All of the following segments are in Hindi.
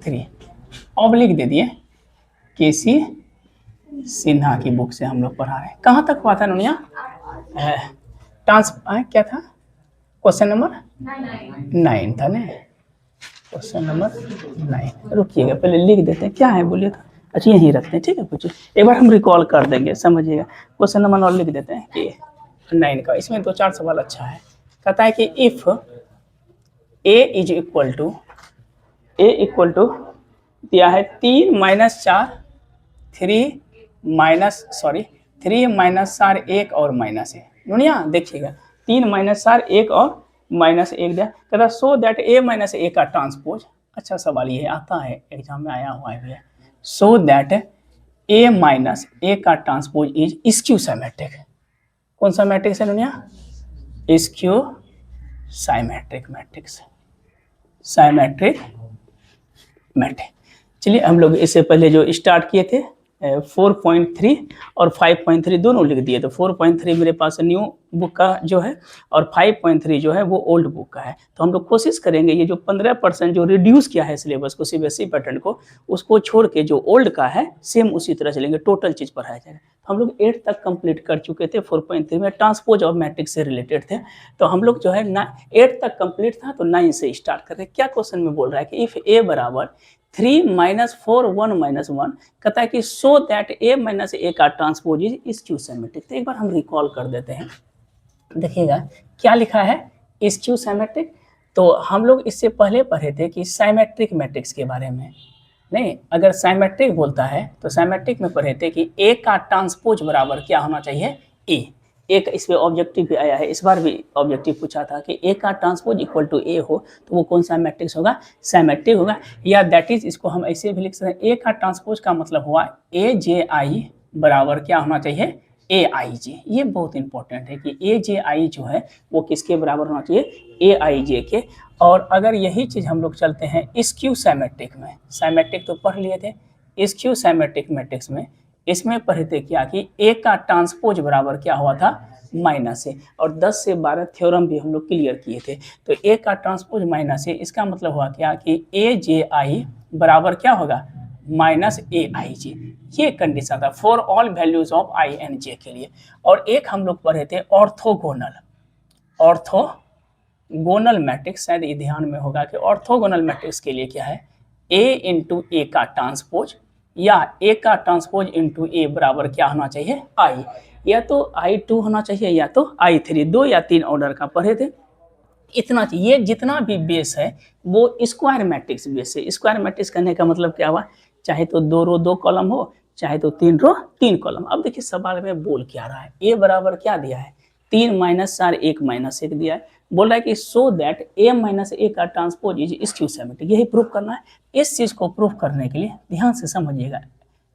3 ऑब्लिक दे दिए केसी सिन्हा की बुक से हम लोग पढ़ा रहे हैं। कहाँ तक हुआ था नुनिया? क्या था क्वेश्चन नंबर 9 था ना, क्वेश्चन नंबर 9। रुकिएगा पहले लिख देते हैं क्या है बोलिए तो। अच्छा यहीं रखते हैं, ठीक है पूछिए, एक बार हम रिकॉल कर देंगे, समझिएगा। क्वेश्चन नंबर 9 लिख देते हैं कि 9 का, इसमें 2-4 सवाल अच्छा है। कहता है कि इफ ए इक्वल टू दिया है 3 - 4 3 - 4 1 और -1। दुनिया देखिएगा 3 - 4 1 और -1 दिया, कहता सो दैट A - A का ट्रांसपोज। अच्छा सवाल ये आता है एग्जाम में आया हुआ है, सो दैट A - A का ट्रांसपोज इज स्क्यू साइमेट्रिक। कौन सा मैट्रिक्स है दुनिया? Skew symmetric matrix, symmetric matrix. चलिए हम लोग इससे पहले जो स्टार्ट किए थे 4.3 और 5.3 दोनों लिख दिए। तो 4.3 मेरे पास न्यू बुक का जो है और 5.3 जो है वो ओल्ड बुक का है। तो हम लोग कोशिश करेंगे ये जो 15% जो रिड्यूस किया है सिलेबस को, सीबीएसई पैटर्न को, उसको छोड़ के जो ओल्ड का है सेम उसी तरह चलेंगे, टोटल चीज़ पढ़ाया जाएगा। तो हम लोग 8 तक कंप्लीट कर चुके थे, 4.3 में ट्रांसपोज और मैट्रिक्स से रिलेटेड थे। तो हम लोग जो है 8 तक कंप्लीट था, तो 9 से स्टार्ट करते हैं। क्या क्वेश्चन में बोल रहा है कि इफ ए बराबर 3 - 4 1 - 1, कहता है कि सो दैट A - A का ट्रांसपोज इज स्क्यू साइमेट्रिक। तो एक बार हम रिकॉल कर देते हैं, देखिएगा क्या लिखा है स्क्यू साइमेट्रिक। तो हम लोग इससे पहले पढ़े थे कि साइमेट्रिक मैट्रिक्स के बारे में। नहीं, अगर साइमेट्रिक बोलता है तो साइमेट्रिक में पढ़े थे कि A का ट्रांसपोज बराबर क्या होना चाहिए? A। एक इस पे ऑब्जेक्टिव भी आया है, इस बार भी ऑब्जेक्टिव पूछा था कि A का ट्रांसपोज इक्वल टू A हो तो वो कौन सा मैट्रिक्स होगा? साइमेट्रिक होगा। या दैट इज, इसको हम ऐसे भी लिख सकते हैं, A का ट्रांसपोज का मतलब हुआ AJI बराबर क्या होना चाहिए? AIJ। ये बहुत इंपॉर्टेंट है कि AJI जो है वो किसके बराबर होना चाहिए? AIJ के। और अगर यही चीज़ हम लोग चलते हैं स्क्यू साइमेट्रिक में, साइमेट्रिक तो पढ़ लिए थे, स्क्यू साइमेट्रिक मैट्रिक्स में इसमें पढ़े थे क्या कि A का ट्रांसपोज बराबर क्या हुआ था? -A। और 10 से 12 थ्योरम भी हम लोग क्लियर किए थे। तो A का ट्रांसपोज -A, इसका मतलब हुआ क्या कि AJI बराबर क्या होगा? -AIJ। ये कंडीशन था for all values of I and J के लिए। और एक हम लोग पढ़े थे ऑर्थोगोनल, ऑर्थोगोनल मैट्रिक्स, शायद ये ध्यान में होगा कि ऑर्थोगोनल मैट्रिक्स के लिए क्या है? A × A का ट्रांसपोज या A का ट्रांसपोज × A बराबर क्या होना चाहिए? I। या तो I2 होना चाहिए या तो I3, 2 या 3 ऑर्डर का पढ़े थे। इतना चाहिए, जितना भी बेस है वो स्क्वायर मैट्रिक्स बेस है। स्क्वायर मैट्रिक्स करने का मतलब क्या हुआ? चाहे तो 2 रो 2 कॉलम हो, चाहे तो 3 रो 3 कॉलम। अब देखिए सवाल में बोल क्या रहा है, A बराबर क्या दिया है? 3 - 4 1 - 1 दिया है। बोल रहा है कि सो दैट A - A का ट्रांसपोज इज स्क्यू साइमेट्रिक। यही प्रूफ करना है। इस चीज़ को प्रूफ करने के लिए ध्यान से समझिएगा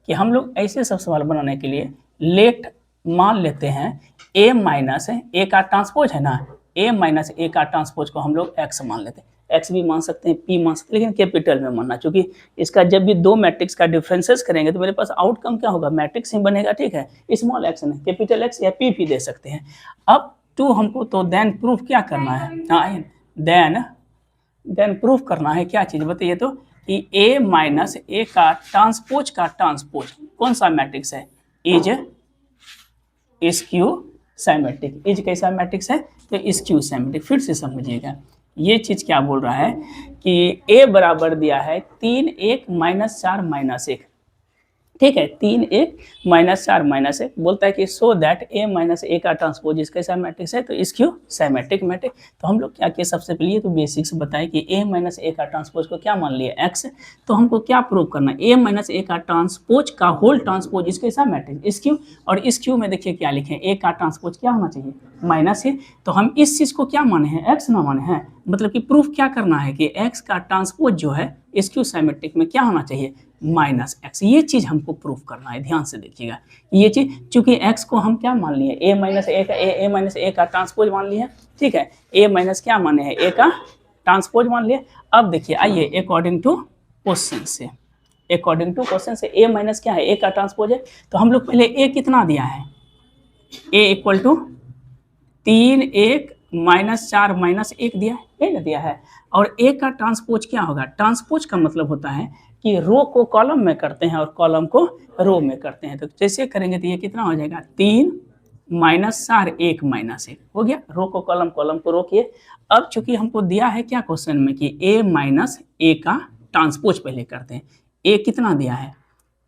कि हम लोग ऐसे सब सवाल बनाने के लिए लेट मान लेते हैं A - A का ट्रांसपोज है ना, A - A का ट्रांसपोज को हम लोग x मान लेते हैं। x भी मान सकते हैं, p मान सकते हैं, लेकिन कैपिटल में मानना, क्योंकि इसका जब भी दो मैट्रिक्स का डिफरेंसेस करेंगे तो मेरे पास आउटकम क्या होगा? मैट्रिक्स ही बनेगा, ठीक है। स्मॉल x नहीं, कैपिटल X या p भी दे सकते हैं। अब टू हमको तो देन प्रूफ क्या करना है? हाँ, देन प्रूफ करना है क्या चीज़ बताइए तो, कि A - A का ट्रांसपोज कौन सा मैट्रिक्स है? Is skew symmetric. इज कैसा मैट्रिक्स है? तो स्क्यू साइमेट्रिक। फिर से समझिएगा ये चीज़ क्या बोल रहा है कि A बराबर दिया है 3 1 - 4 - 1, ठीक है। 3 1 - 4 - 1 बोलता है कि सो दैट A - A का ट्रांसपोज इस कैसा मैट्रिक्स है? तो स्क्यू साइमेट्रिक मैट्रिक्स। तो हम लोग क्या किए, सबसे पहले तो बेसिक्स बताए कि A - A का ट्रांसपोज को क्या मान लिए? x। तो हमको क्या प्रूव करना है? A - A का ट्रांसपोज का होल ट्रांसपोज इस कैसा मैट्रिक्स? स्क्यू। और स्क्यू में देखिए क्या लिखे, A का ट्रांसपोज क्या होना चाहिए? -A। तो हम इस चीज़ को क्या माने हैं? x ना माने हैं। मतलब कि प्रूफ क्या करना है कि x का ट्रांसपोज जो है स्क्यू साइमेट्रिक में क्या होना चाहिए? -x। ये चीज़ हमको प्रूफ करना है, ध्यान से देखिएगा। ये चीज़ चूंकि x को हम क्या मान लिए? A का ट्रांसपोज मान लिए, ठीक है। A- क्या माने हैं? A का ट्रांसपोज मान लिए। अब देखिए आइए अकॉर्डिंग टू क्वेश्चन से, A- क्या है? A का ट्रांसपोज है। तो हम लोग पहले A कितना दिया है? A = 3 1 -4 -1 दिया है, यही ना दिया है। और ए का ट्रांसपोज क्या होगा? ट्रांसपोज का मतलब होता है कि रो को कॉलम में करते हैं और कॉलम को रो में करते हैं। तो जैसे करेंगे तो ये कितना हो जाएगा? 3 -4 1 -1 हो गया। रो को कॉलम, कॉलम को रो किए। अब चूंकि हमको दिया है क्या क्वेश्चन में कि a माइनस ए का ट्रांसपोज पहले करते हैं। a कितना दिया है?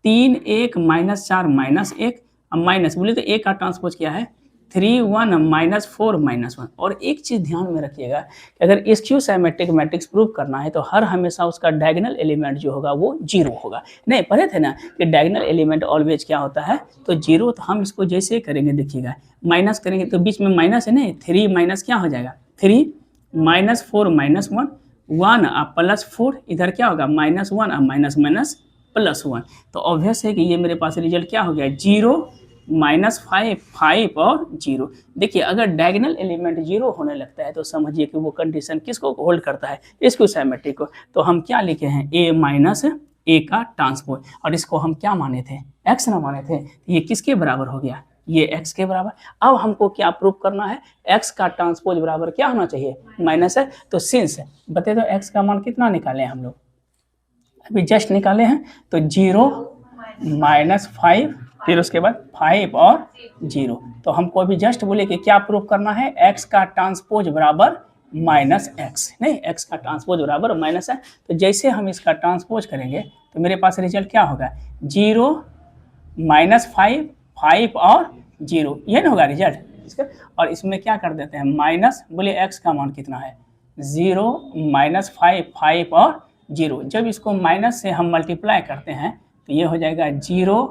3 1 -4 -1 माइनस बोले तो ए का ट्रांसपोज क्या है? 3 1 -4 -1। और एक चीज ध्यान में रखिएगा कि अगर स्क्यू सिमेट्रिक मैट्रिक्स प्रूव करना है तो हर हमेशा उसका डायगोनल एलिमेंट जो होगा वो 0 होगा। नहीं पढ़े थे ना कि डायगोनल एलिमेंट ऑलवेज क्या होता है? तो 0। तो हम इसको जैसे करेंगे देखिएगा, माइनस करेंगे तो बीच में माइनस है नहीं, 3 माइनस क्या हो जाएगा? 3 -4 -1 1 +4, इधर क्या होगा? -1 माइनस माइनस +1। तो ऑब्वियस है कि ये मेरे पास रिजल्ट क्या हो गया? 0 -5 5 और 0। देखिए अगर डायगोनल एलिमेंट 0 होने लगता है तो समझिए कि वो कंडीशन किसको होल्ड करता है? इसको सिमेट्रिक को। तो हम क्या लिखे हैं? a माइनस ए का ट्रांसपोज। और इसको हम क्या माने थे? x ना माने थे। ये किसके बराबर हो गया? ये x के बराबर। अब हमको क्या प्रूव करना है? x का ट्रांसपोज बराबर क्या होना चाहिए? माइनस है। तो सिंस बते तो x का मान कितना निकाले हम लोग? अभी जस्ट निकाले हैं। तो 0 -5 फिर उसके बाद 5 और 0। तो हमको अभी जस्ट बोले कि क्या प्रूफ करना है? x का ट्रांसपोज बराबर -x। नहीं, x का ट्रांसपोज बराबर माइनस है। तो जैसे हम इसका ट्रांसपोज करेंगे तो मेरे पास रिजल्ट क्या होगा? 0 -5 5 और 0, ये ना होगा रिजल्ट इसका। और इसमें क्या कर देते हैं? माइनस बोले x का मान कितना है? 0 -5 5 और 0। जब इसको माइनस से हम मल्टीप्लाई करते हैं तो ये हो जाएगा 0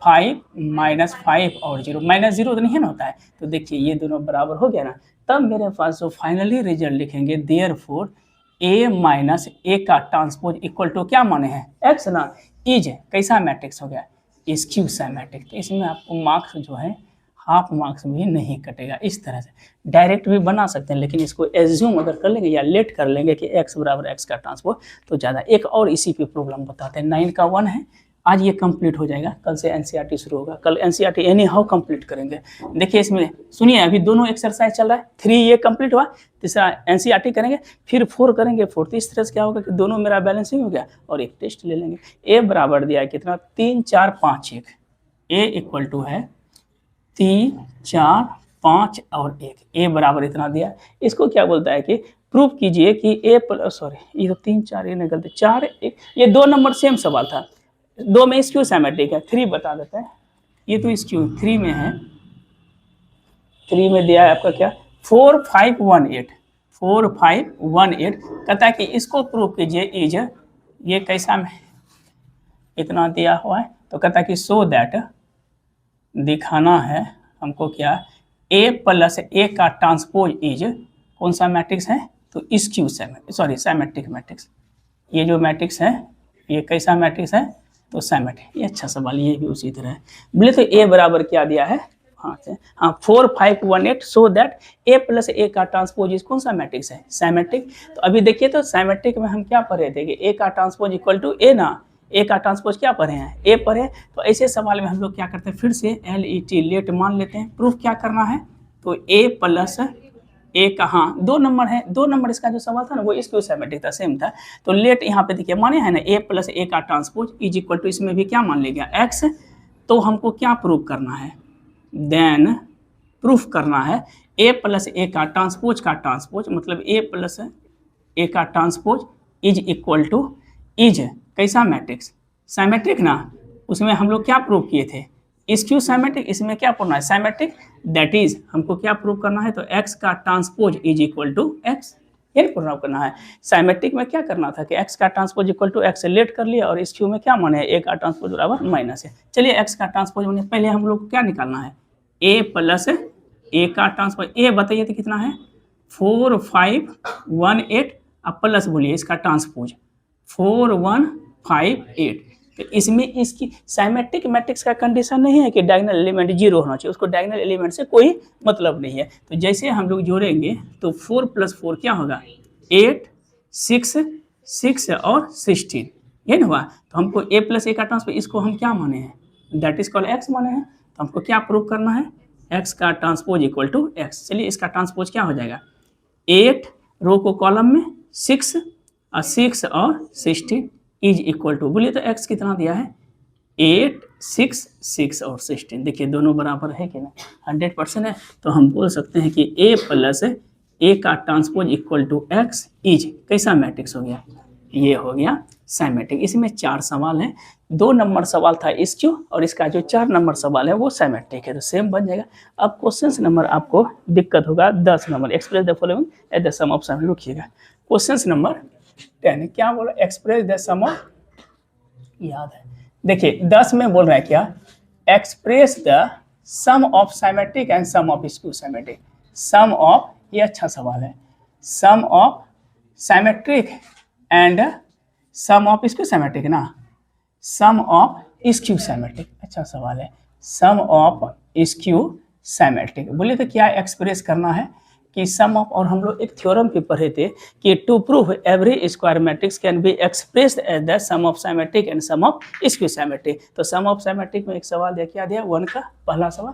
5 -5 और 0। -0 तो नहीं ना होता है। तो देखिए ये दोनों बराबर हो गया ना। तब मेरे पास जो फाइनली रिजल्ट लिखेंगे देयरफॉर a माइनस ए का ट्रांसपोज इक्वल टू क्या माने हैं? x ना। इज कैसा मैट्रिक्स हो गया? Skew symmetric. तो इसमें आपको मार्क्स जो है हाफ मार्क्स भी नहीं कटेगा। इस तरह से डायरेक्ट भी बना सकते हैं, लेकिन इसको एज्यूम अगर कर लेंगे या लेट कर लेंगे कि x बराबर x का ट्रांसपोज तो ज़्यादा। एक और इसी पे प्रॉब्लम बताते हैं। 9 का 1 है। आज ये कंप्लीट हो जाएगा, कल से एनसीईआरटी शुरू होगा। कल एनसीईआरटी एनी हाउ कंप्लीट करेंगे। देखिए इसमें सुनिए, अभी दोनों एक्सरसाइज चल रहा है। 3 ये कंप्लीट हुआ, तीसरा एनसीईआरटी करेंगे, फिर 4 करेंगे। 4 इस तरह से क्या होगा कि दोनों मेरा बैलेंसिंग हो गया और एक टेस्ट ले लेंगे। ए बराबर दिया है कितना? 3 4 5 1। ए इक्वल टू है 3 4 5 और 1। ए बराबर इतना दिया। इसको क्या बोलता है कि प्रूफ कीजिए कि ए प्लस, सॉरी ये तो 3 4 ये निकलते 4 1। ये 2 नंबर सेम सवाल था। 2 में स्क्यू सिमेट्रिक है। 3 बता देते हैं। ये तो स्क्यू 3 में है। 3 में दिया है आपका क्या? 4 5 1 8। 4 5 1 8 कहता है कि इसको प्रूव कीजिए। इज ये कैसा में इतना दिया हुआ है तो कहता है कि सो दैट दिखाना है हमको क्या? a प्लस ए का ट्रांसपोज इज कौन सा मैट्रिक्स है? तो स्क्यू सिमेट्रिक मैट्रिक्स। ये जो मैट्रिक्स है ये कैसा मैट्रिक्स है? तो सिमेट्रिक। ये अच्छा सवाल, ये भी उसी तरह है। बोले तो a बराबर क्या दिया है? हाँ 4 5 1 8 सो दैट a प्लस ए का ट्रांसपोज इज कौन सा मैट्रिक्स है? सिमेट्रिक। तो अभी देखिए तो सिमेट्रिक में हम क्या पढ़े थे कि a का ट्रांसपोज इक्वल टू a ना। ए का ट्रांसपोज क्या पढ़े हैं? ए पढ़े। तो ऐसे सवाल में हम लोग क्या करते हैं? फिर से LET लेट मान लेते हैं। प्रूफ क्या करना है? तो a प्लस ए का, हाँ 2 नंबर है। 2 नंबर इसका जो सवाल था ना वो स्क्यू सिमेट्रिक था, सेम था। तो लेट यहाँ पे देखिए माने है ना a प्लस ए का ट्रांसपोज इज इक्वल टू, इसमें भी क्या मान ले गया? x। तो हमको क्या प्रूफ करना है? देन प्रूफ करना है a प्लस ए का ट्रांसपोज मतलब a प्लस ए का transpose is equal two is कैसा मैट्रिक्स? सिमेट्रिक ना। उसमें हम लोग क्या प्रूव किए थे? Skew symmetric. इसमें क्या पढ़ना है? सिमेट्रिक। दैट इज हमको क्या प्रूव करना है? तो x का transpose is equal to x, ये प्रूव करना है। सिमेट्रिक में क्या करना था कि x का transpose equal to x let कर लिया और स्क्यू में क्या माने? a का ट्रांसपोज बराबर माइनस है। चलिए x का ट्रांसपोज माने पहले हम लोग क्या निकालना है? a प्लस ए का ट्रांसपोज। ए बताइए तो कितना है? 4 5 1 8 अब प्लस बोलिए इसका ट्रांसपोज 4 1 5 8। तो इसमें इसकी सिमेट्रिक मैट्रिक्स का कंडीशन नहीं है कि डायगोनल एलिमेंट 0 होना चाहिए, उसको डायगोनल एलिमेंट से कोई मतलब नहीं है। तो जैसे हम लोग जोड़ेंगे तो 4 + 4 क्या होगा? 8 6 6 और 16, ये ना हुआ। तो हमको a प्लस ए का ट्रांसपोज, इसको हम क्या माने हैं? दैट इज कॉल्ड x माने हैं। तो हमको क्या प्रूव करना है? x का ट्रांसपोज इक्वल टू x। चलिए इसका ट्रांसपोज क्या हो जाएगा, 8 रो को कॉलम में 6 और 6 और 16 इज इक्वल टू, बोलिए तो x कितना दिया है 8 6 6 और 16। देखिए दोनों बराबर है कि नहीं, 100% है। तो हम बोल सकते हैं कि a प्लस a का transpose equal to x is कैसा मैट्रिक्स हो गया, ये हो गया साइमेट्रिक। इसमें 4 सवाल हैं, 2 नंबर सवाल था इसक्यू और इसका जो 4 नंबर सवाल है वो साइमेट्रिक है, तो सेम बन जाएगा। अब क्वेश्चन नंबर आपको दिक्कत होगा 10 number, express the following at the sum of sum. रुकिएगा, क्वेश्चन नंबर 10 क्या बोला, एक्सप्रेस द सम ऑफ, याद है देखिए 10 में बोल रहा है क्या, express the sum of symmetric and sum of skew symmetric. Sum of, ये अच्छा सवाल है, sum of symmetric and sum of skew symmetric ना, सम ऑफ स्क्यू साइमेट्रिक, अच्छा सवाल है। सम ऑफ स्क्यू साइमेट्रिक बोले तो क्या एक्सप्रेस करना है कि सम ऑफ, और हम लोग एक थ्योरम पे पढ़े थे कि to prove every square matrix can be expressed as the sum of symmetric and sum of skew symmetric. तो सम ऑफ साइमेट्रिक में एक सवाल दिया, क्या दिया 1 का पहला सवाल,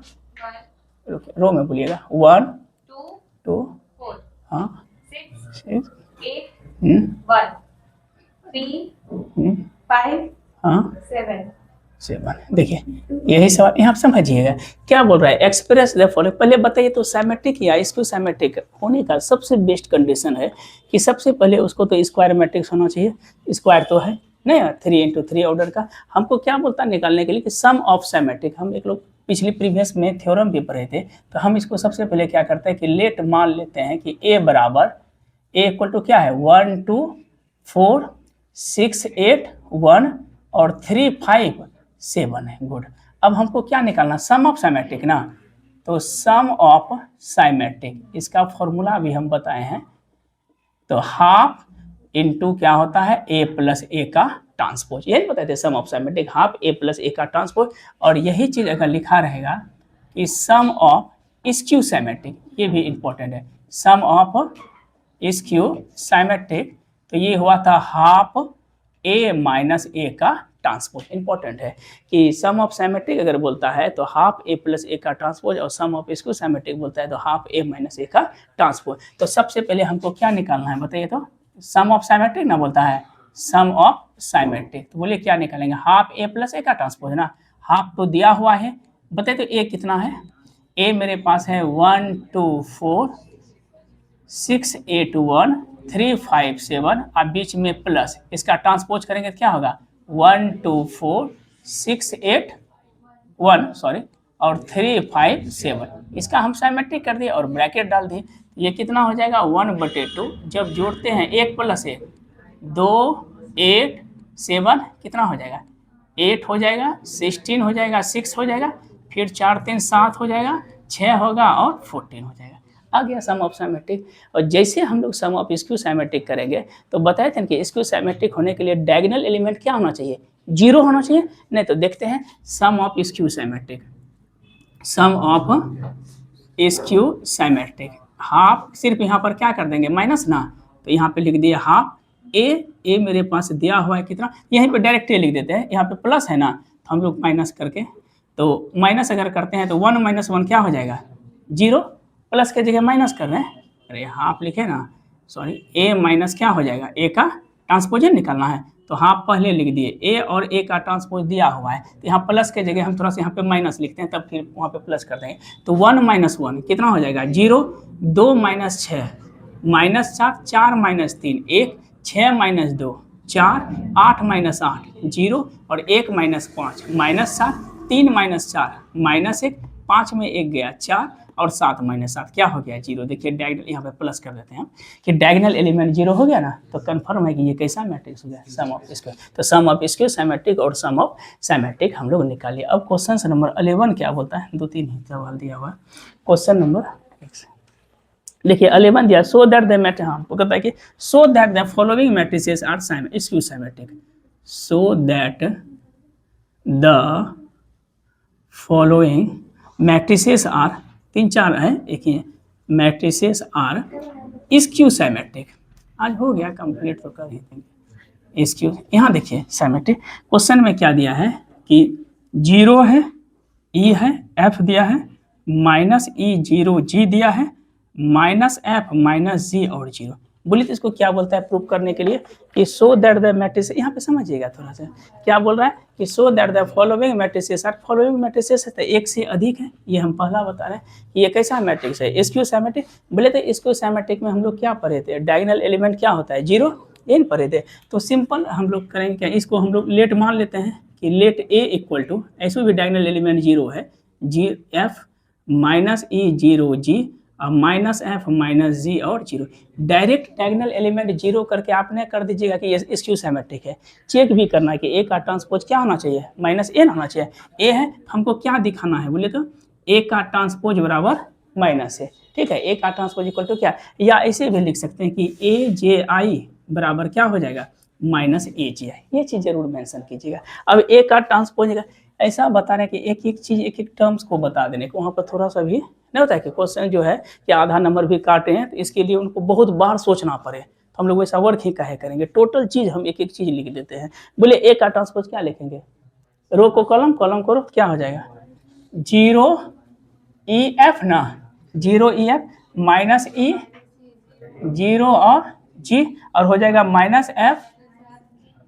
रो में बोलिएगा 1 2 4 हाँ 6 8 1 3 5 हाँ 7। देखिए यही सवाल यहाँ समझिएगा क्या बोल रहा है, एक्सप्रेस द फॉलोइंग। पहले बताइए तो साइमेट्रिक या स्क्यू साइमेट्रिक होने का सबसे बेस्ट कंडीशन है कि सबसे पहले उसको तो स्क्वायर मैट्रिक्स होना चाहिए, स्क्वायर तो है नहीं 3 × 3 ऑर्डर का। हमको क्या बोलता है निकालने के लिए कि सम ऑफ साइमेट्रिक, हम एक लोग पिछली प्रीवियस में थ्योरम भी पढ़े थे, तो हम इसको सबसे पहले क्या करते हैं कि लेट मान लेते हैं कि a बराबर a इक्वल टू क्या है 1 2 4 6 8 1 और 3 5 7 है। गुड, अब हमको क्या निकालना, सम ऑफ साइमेट्रिक ना, तो सम ऑफ साइमेट्रिक इसका फॉर्मूला भी हम बताए हैं, तो हाफ इनटू क्या होता है a प्लस a का ट्रांसपोज, यही बताए थे sum of symmetric half a plus a का ट्रांसपोज। और यही चीज अगर लिखा रहेगा कि सम ऑफ स्क्यू साइमेट्रिक, ये भी इंपॉर्टेंट है, सम ऑफ स्क्यू साइमेट्रिक, तो ये हुआ था हाफ a माइनस a का ट्रांसपोज। इंपॉर्टेंट है कि सम ऑफ साइमेट्रिक अगर बोलता है तो हाफ a प्लस a का ट्रांसपोज, और सम ऑफ स्क्यू साइमेट्रिक बोलता है तो हाफ a माइनस a का ट्रांसपोज। तो सबसे पहले हमको क्या निकालना है बताइए, तो सम ऑफ साइमेट्रिक ना बोलता है, सम ऑफ साइमेट्रिक, तो बोलिए क्या निकालेंगे, हाफ a प्लस a का ट्रांसपोज ना, हाफ तो दिया हुआ है, बताइए तो a कितना है, a मेरे पास है 1 2 4 6 8 1 3 5 7, अब बीच में प्लस, इसका ट्रांसपोज करेंगे तो क्या होगा 1 2 4 6 8 1 सॉरी और 3 5 7, इसका हम साइमेट्रिक कर दिए और ब्रैकेट डाल दिए, ये कितना हो जाएगा 1/2, जब जोड़ते हैं 1 + 1 2 8 7 कितना हो जाएगा 8 हो जाएगा, 16 हो जाएगा, 6 हो जाएगा, फिर 4 3 7 हो जाएगा, 6 होगा और 14 हो जाएगा, आ गया सम ऑफ साइमेट्रिक। और जैसे हम लोग सम ऑफ स्क्यू साइमेट्रिक करेंगे तो बताए थे कि स्क्यू साइमेट्रिक होने के लिए डायगोनल एलिमेंट क्या होना चाहिए, 0 होना चाहिए, नहीं तो देखते हैं sum of skew symmetric, sum of skew symmetric half, सिर्फ यहाँ पर क्या कर देंगे माइनस ना, तो यहाँ पे लिख दिए हाफ a मेरे पास दिया हुआ है कितना, यहीं पे डायरेक्ट लिख देते हैं, यहाँ पे प्लस है ना तो हम लोग माइनस करके, तो माइनस अगर करते हैं तो 1 - 1 क्या हो जाएगा 0, प्लस के जगह माइनस कर रहे हैं, अरे हाफ लिखे ना सॉरी, a माइनस क्या हो जाएगा a का ट्रांसपोजन निकालना है, तो हाफ पहले लिख दिए, a और a का ट्रांसपोज दिया हुआ है, तो यहाँ प्लस के जगह हम थोड़ा सा यहाँ पे माइनस लिखते हैं, तब फिर वहाँ पे प्लस कर देंगे, तो 1 - 1 कितना हो जाएगा 0, 2 - 6 -4 4 - 3 1 6 - 2 4 8 - 8 0 और 1 - 5 -7 3 - 4 -1 5 में 1 गया 4 और 7 - 7 क्या हो गया 0। देखिए डायगोनल यहाँ पे प्लस कर देते हैं कि डायगोनल एलिमेंट 0 हो गया ना, तो कंफर्म है कि ये कैसा मैट्रिक्स हो गया सम ऑफ स्क्वायर। तो सम ऑफ स्क्वायर साइमेट्रिक और सम ऑफ साइमेट्रिक हम लोग निकालिए। अब क्वेश्चन नंबर 11 क्या बोलता है, 2-3 ही सवाल दिया हुआ है। क्वेश्चन नंबर देखिए 11 दिया, सो दैट द मैट्रिक्स, हमको कहता है कि so that the following matrices are skew symmetric, so that the following matrices are, 3-4 है एक ही, मैट्रिसेस आर स्क्यू साइमेट्रिक। आज हो गया कंप्लीट तो कर ही देंगे स्क्यू। यहाँ देखिए साइमेट्रिक क्वेश्चन में क्या दिया है कि 0 है, ई है, एफ दिया है, माइनस ई जीरो जी दिया है, माइनस एफ माइनस जी और जीरो। बोलिए तो इसको क्या बोलता है प्रूव करने के लिए कि सो दैट द मैट्रिक्स, यहाँ पे समझिएगा थोड़ा सा क्या बोल रहा है कि so that the following matrices are, following matrices है तो एक से अधिक है, ये हम पहला बता रहे हैं कि ये कैसा मैट्रिक्स है, स्क्यू सिमेट्रिक। बोले तो स्क्यू सिमेट्रिक में हम लोग क्या पढ़े थे, डायगोनल एलिमेंट क्या होता है, जीरो, इन पढ़े थे। तो सिंपल हम लोग करेंगे क्या, इसको हम लोग लेट मान लेते हैं कि लेट ए इक्वल टू, ऐसे भी डायगोनल एलिमेंट जीरो है, जी एफ माइनस ई जीरो जी और माइनस एफ माइनस जी और zero. Direct diagonal element zero करके आपने कर दीजिएगा कि ये स्क्यू सिमेट्रिक है। चेक भी करना है कि ए का ट्रांसपोज क्या होना चाहिए, माइनस ए होना चाहिए। ए है, हमको क्या दिखाना है, बोले तो ए का ट्रांसपोज बराबर माइनस है, ठीक है। ए का ट्रांसपोज इक्वल टू क्या, या ऐसे भी लिख सकते हैं कि ए जे आई बराबर क्या हो जाएगा, माइनस ए जी आई। ये चीज़ जरूर मेंशन कीजिएगा। अब ए का ट्रांसपोज ऐसा बता रहे हैं कि एक एक चीज़ एक एक टर्म्स को बता देने को, वहाँ पर थोड़ा सा भी नहीं होता है कि क्वेश्चन जो है कि आधा नंबर भी काटे हैं, तो इसके लिए उनको बहुत बार सोचना पड़े, तो हम लोग वैसा वर्क ही काहे करेंगे, टोटल चीज़ हम एक एक चीज़ लिख देते हैं। बोले ए का ट्रांसपोज क्या लिखेंगे, रो को कॉलम, कॉलम को रो, क्या हो जाएगा, जीरो ई एफ ना, zero E F minus E zero और जी, और हो जाएगा माइनस एफ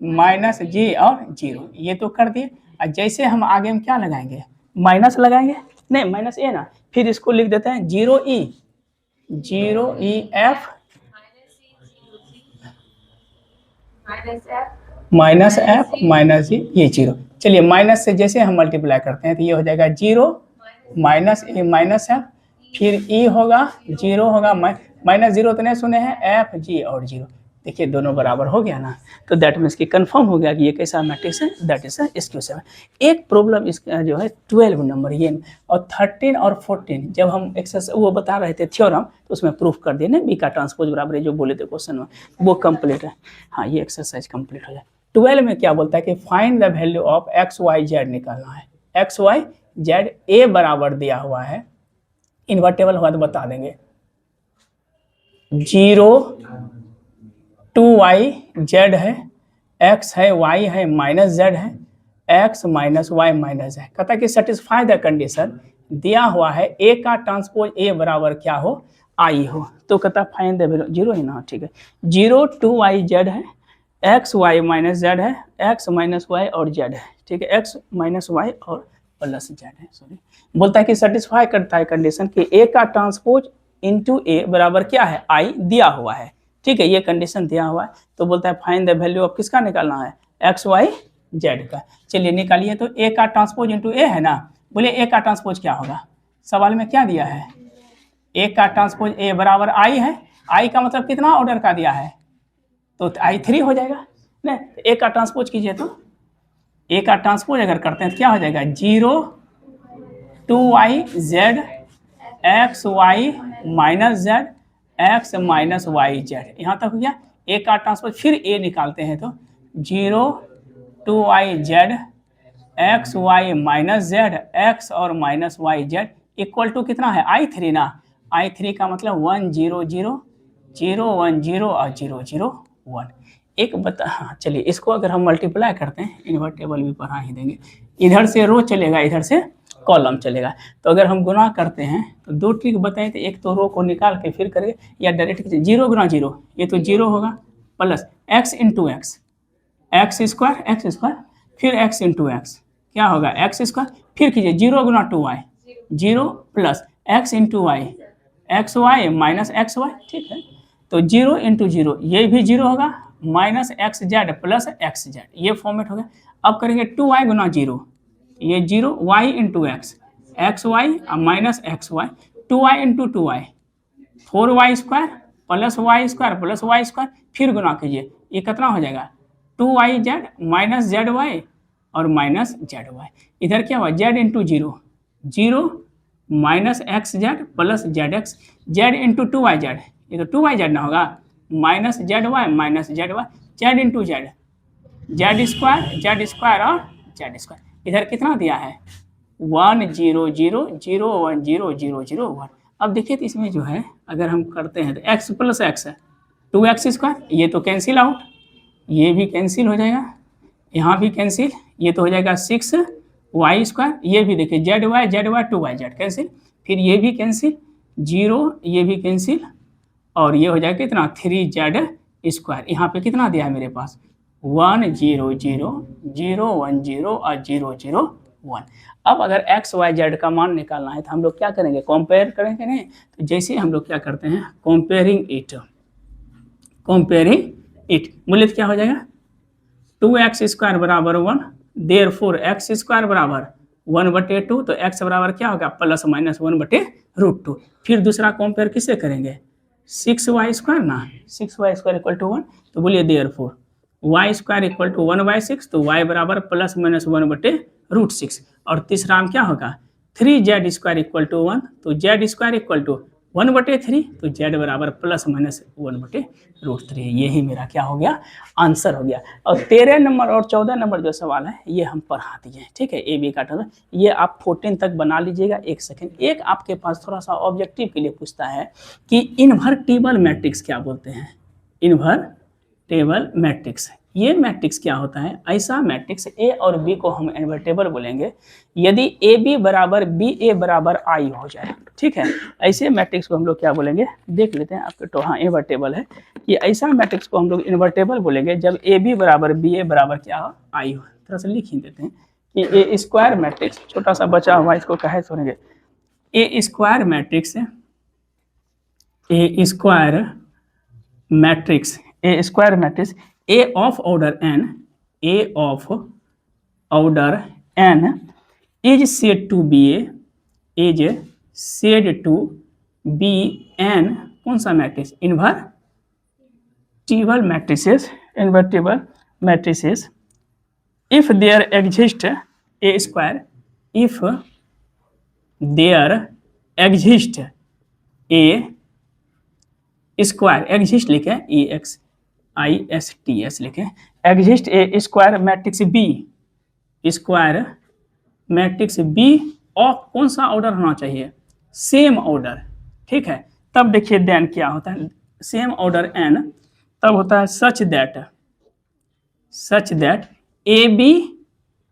माइनस जी और जीरो। ये तो कर दिए। और जैसे हम आगे में क्या लगाएंगे, माइनस लगाएंगे, नहीं माइनस ए ना, फिर इसको लिख देते हैं zero E F minus F minus G, ये जीरो। चलिए माइनस से जैसे हम मल्टीप्लाई करते हैं तो ये हो जाएगा जीरो माइनस ए माइनस एफ, फिर ई होगा जीरो होगा माइनस जीरो तो नहीं सुने हैं, एफ जी और जीरो। देखिए दोनों बराबर हो गया ना, तो दैट मीन्स कि कंफर्म हो गया कि ये कैसा मैट्रिक्स है, दैट इज स्क्यू सिमेट्रिक। एक प्रॉब्लम इसका जो है 12 नंबर ये, और 13 और 14 जब हम एक्सरसाइज वो बता रहे थे थ्योरम, तो उसमें प्रूफ कर दिए ना बी का ट्रांसपोज बराबर है, जो बोले थे क्वेश्चन में, वो कंप्लीट है। हाँ ये एक्सरसाइज कंप्लीट हो जाए। 12 में क्या बोलता है कि find the value of x y z निकालना है। एक्स वाई जेड ए बराबर दिया हुआ है, इन्वर्टेबल हुआ तो बता देंगे, जीरो टू वाई जेड है, एक्स है वाई है माइनस जेड है, एक्स माइनस वाई माइनस है। कहता है कि सेटिस्फाई द कंडीशन, दिया हुआ है ए का ट्रांसपोज ए बराबर क्या हो, आई हो। तो कहता फाइंड द वैल्यू, जीरो ही ना, ठीक है, जीरो टू वाई जेड है, एक्स वाई माइनस जेड है, एक्स माइनस वाई और जेड है, ठीक है, एक्स माइनस वाई और प्लस जेड है, सॉरी। बोलता है कि सेटिस्फाई करता है कंडीशन कि ए का ट्रांसपोज इंटू ए बराबर क्या है, आई दिया हुआ है, ठीक है, ये कंडीशन दिया हुआ है। तो बोलता है फाइंड द वैल्यू ऑफ किसका निकालना है, एक्स वाई जेड का। चलिए निकालिए। तो ए का ट्रांसपोज इंटू ए है ना, बोले ए का ट्रांसपोज क्या होगा, सवाल में क्या दिया है, ए का ट्रांसपोज ए बराबर आई है, आई का मतलब कितना ऑर्डर का दिया है, तो आई 3 हो जाएगा ना। ए का ट्रांसपोज कीजिए, तो ए का ट्रांसपोज अगर करते हैं तो क्या हो जाएगा, zero two Y Z x Y minus Z x minus Y z, यहाँ तक हो गया। ए का ट्रांसपोज फिर ए निकालते हैं तो zero two Y Z x Y minus Z X और minus Y Z equal to कितना है, आई 3 ना, आई 3 का मतलब 1 0 0 0 1 0 और 0 0 1। एक बता, हाँ चलिए इसको अगर हम मल्टीप्लाई करते हैं, इन्वर्टेबल भी पढ़ा ही देंगे, इधर से रो चलेगा इधर से कॉलम चलेगा। तो अगर हम गुना करते हैं तो दो ट्रिक बताए थे, एक तो रो को निकाल के फिर करेंगे, या डायरेक्ट जीरो गुना जीरो, ये तो जीरो होगा, plus x into x, x square फिर एक्स इंटू एक्स क्या होगा, एक्स स्क्वायर, फिर कीजिए जीरो गुना two y, zero plus x into y, x Y minus x y, ठीक है। तो जीरो इंटू जीरो, ये भी जीरो होगा, minus x z plus x z, ये फॉर्मेट हो गया। अब करेंगे टू वाई गुना जीरो, ये zero, y into x, x Y minus x y, two y into two y, 4y square plus y square, फिर गुना कीजिए, ये कितना हो जाएगा, 2y z minus z y और माइनस जेड वाई। इधर क्या हुआ, z into zero, zero minus x z plus z x, Z into two Y z, ये तो टू वाई जेड ना होगा, minus z y minus z y, z into z, z square और जेड स्क्वायर। इधर कितना दिया है, 1 0 0 0 1 0 0 0 1। अब देखिए तो इसमें जो है अगर हम करते हैं तो x प्लस एक्स है 2x स्क्वायर, ये तो कैंसिल आउट, ये भी कैंसिल हो जाएगा, यहाँ भी कैंसिल, ये तो हो जाएगा 6y स्क्वायर, ये भी देखिए Z Y 2y Z cancel, फिर ये भी कैंसिल, 0 ये भी कैंसिल, और ये हो जाएगा कितना 3z स्क्वायर। यहाँ पे कितना दिया है मेरे पास 1 0 0 0 1 0 और 0 0 1। अब अगर x y z का मान निकालना है तो हम लोग क्या करेंगे, कंपेयर करेंगे नहीं। तो जैसे हम लोग क्या करते हैं, कंपेयरिंग इट मूल्य क्या हो जाएगा 2x स्क्वायर बराबर 1, देयरफॉर x स्क्वायर बराबर 1/2, तो x बराबर क्या होगा +-1/√2। फिर दूसरा कंपेयर किससे करेंगे 6y स्क्वायर ना, 6y स्क्वायर इक्वल टू 1, तो बोलिए therefore y square equal to 1/6, तो y बराबर +-1/√6। और तीसरा हम क्या होगा 3z स्क्वायर इक्वल टू 1, तो z स्क्वायर इक्वल टू 1/3, तो z बराबर +-1/√3। यही मेरा क्या हो गया आंसर हो गया। और 13 नंबर और 14 नंबर जो सवाल है ये हम पढ़ा दिए हैं, ठीक है। ए बी का टर्म ये आप 14 तक बना लीजिएगा। एक सेकेंड, एक आपके पास थोड़ा सा ऑब्जेक्टिव के लिए पूछता है कि इन्वर्टिबल मैट्रिक्स क्या बोलते हैं। इन्वर्टेबल मैट्रिक्स, ये मैट्रिक्स क्या होता है, ऐसा मैट्रिक्स ए और बी को हम इन्वर्टेबल बोलेंगे यदि ए बी बराबर बी ए बराबर आई हो जाए, ठीक है। ऐसे मैट्रिक्स को हम लोग क्या बोलेंगे, देख लेते हैं आपके तो हाँ इन्वर्टेबल है। कि ऐसा मैट्रिक्स को हम लोग इन्वर्टेबल बोलेंगे जब ए बी बराबर बी ए बराबर क्या हो आई हो। थोड़ा सा लिख ही देते हैं कि ए स्क्वायर मैट्रिक्स, छोटा सा बचा हुआ इसको कहे सुनेंगे, a square matrix, a square matrix, a square matrix A of order n, A of order n is said to be n कौन सा matrix, invertible matrices if there exists a square, if there exists a square, exist लिखे EXISTS लिखे, exist a square matrix B, square matrix B of कौन सा ऑर्डर होना चाहिए, सेम ऑर्डर, ठीक है। तब देखिए देन क्या होता है, सेम ऑर्डर एन, तब होता है सच दैट ए बी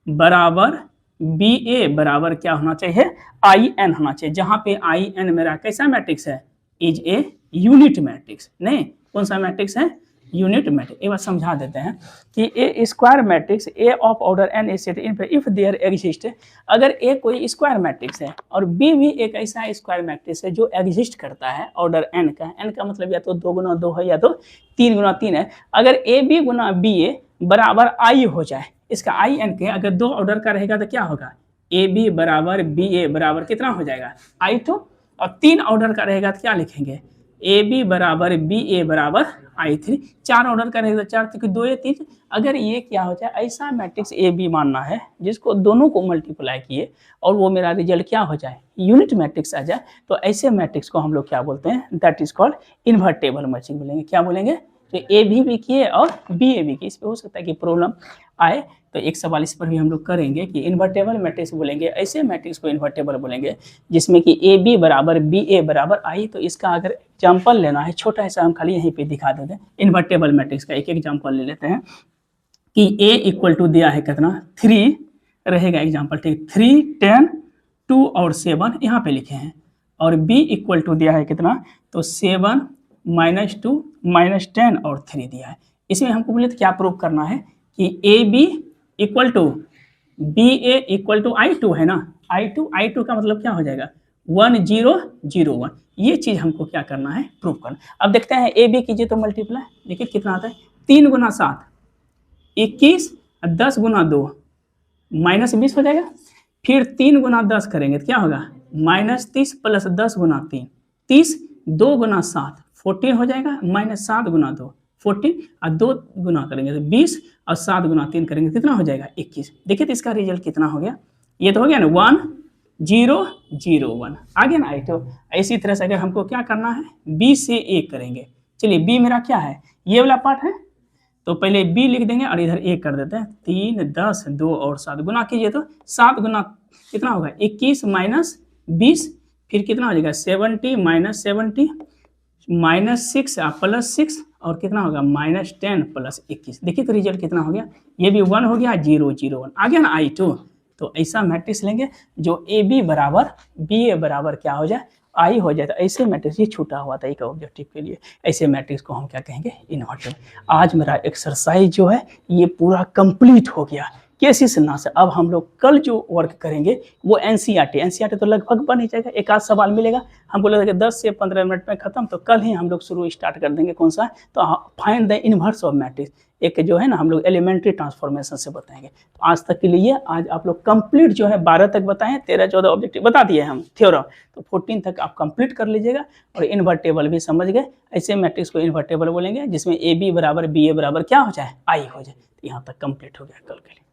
बराबर बी ए बराबर क्या होना चाहिए आई एन होना चाहिए, जहां पे आई एन मेरा कैसा मैट्रिक्स है, इज ए यूनिट मैट्रिक्स, नहीं कौन सा मैट्रिक्स है, यूनिट मैट्रिक्स। एक बार समझा देते हैं कि a square matrix A of order N is set if there exist, अगर ए कोई स्क्वायर मैट्रिक्स है और बी भी एक ऐसा स्क्वायर मैट्रिक्स है जो एग्जिस्ट करता है ऑर्डर एन का मतलब या तो 2 गुना 2 है या तो 3 गुना 3 है। अगर ए बी गुना बी ए बराबर आई हो जाए, इसका आई एन के अगर 2 ऑर्डर का रहेगा तो क्या होगा, ए बी बराबर बी ए बराबर कितना हो जाएगा I2, और 3 ऑर्डर का रहेगा तो क्या लिखेंगे, ए बी बराबर बी ए बराबर I3, 4 ऑर्डर का रहेगा 4 तो 2 3। अगर ये क्या हो जाए, ऐसा मैट्रिक्स ए बी मानना है जिसको दोनों को मल्टीप्लाई किए और वो मेरा रिजल्ट क्या हो जाए, यूनिट मैट्रिक्स आ जाए, तो ऐसे मैट्रिक्स को हम लोग क्या बोलते हैं, that is called invertible matrix बोलेंगे। क्या बोलेंगे, तो ए भी किए और बी ए भी किए। इस पर हो सकता है कि प्रॉब्लम आए, तो एक सवाल इस पर भी हम लोग करेंगे कि इन्वर्टेबल मैट्रिक्स बोलेंगे, ऐसे मैट्रिक्स को इन्वर्टेबल बोलेंगे जिसमें कि ए बी बराबर बी ए बराबर आई। तो इसका अगर एग्जाम्पल लेना है छोटा सा, हम खाली यहीं पे दिखा देते हैं इन्वर्टेबल मैट्रिक्स का एक एग्जाम्पल ले लेते हैं कि ए इक्वल टू दिया है कितना 3 रहेगा एग्जाम्पल, ठीक 3 10 2 और 7 यहाँ पे लिखे हैं, और बी इक्वल टू दिया है कितना, तो 7 -2 -10 और 3 दिया है। इसमें हमको बोले तो क्या प्रूव करना है कि A B equal to B A equal to I2 है ना, I2 का मतलब क्या हो जाएगा 1 0 0 1। ये चीज़ हमको क्या करना है, प्रूव करना। अब देखते हैं ए बी कीजिए तो मल्टीप्लाई, देखिए कितना आता है, 3 गुना 7 21, 10 गुना 2 -20 हो जाएगा। फिर 3 गुना 10 करेंगे तो क्या होगा -30 प्लस 10 गुना 3 30, 2 गुना 7 14 हो जाएगा, -7 गुना 2 14, और 2 गुना करेंगे तो 20, और 7 गुना 3 करेंगे कितना हो जाएगा 21। देखिए तो इसका रिजल्ट कितना हो गया, ये तो हो गया ना 1 0 0 1 आ गया ना I2। इसी तरह से अगर हमको क्या करना है, बी से ए करेंगे। चलिए बी मेरा क्या है, ये वाला पार्ट है, तो पहले बी लिख देंगे और इधर ए कर देते हैं। 3 10 2 और 7 गुना कीजिए तो 7 गुना कितना होगा 21 -20, फिर कितना हो जाएगा 70 -70 -6 प्लस 6 और कितना होगा -10 प्लस 21। देखिए तो रिजल्ट कितना हो गया, ये भी 1 हो गया 0 0 1 आ गया ना I2। तो ऐसा मैट्रिक्स लेंगे जो ए बी बराबर बी ए बराबर क्या हो जाए, आई हो जाए। तो ऐसे मैट्रिक्स, ये छूटा हुआ था एक ऑब्जेक्टिव के लिए, ऐसे मैट्रिक्स को हम क्या कहेंगे, इन्वर्टेबल। आज मेरा एक्सरसाइज जो है ये पूरा कंप्लीट हो गया केसिस ना से। अब हम लोग कल जो वर्क करेंगे वो एनसीईआरटी तो लगभग बन ही जाएगा, एक आध सवाल मिलेगा हमको लगेगा 10 से 15 मिनट में खत्म। तो कल ही हम लोग शुरू स्टार्ट कर देंगे कौन सा, तो find the inverse of matrix, एक जो है ना हम लोग एलिमेंट्री ट्रांसफॉर्मेशन से बताएंगे। तो आज तक के लिए आज आप लोग कंप्लीट जो है 12 तक बताएं, 13-14 ऑब्जेक्टिव बता दिए हम थ्योरम, तो 14 तक आप कंप्लीट कर लीजिएगा। और इन्वर्टेबल भी समझ गए, ऐसे मैट्रिक्स को इन्वर्टेबल बोलेंगे जिसमें ए बी बराबर बी ए बराबर क्या हो जाए, आई हो जाए। तो यहाँ तक कंप्लीट हो गया कल के लिए।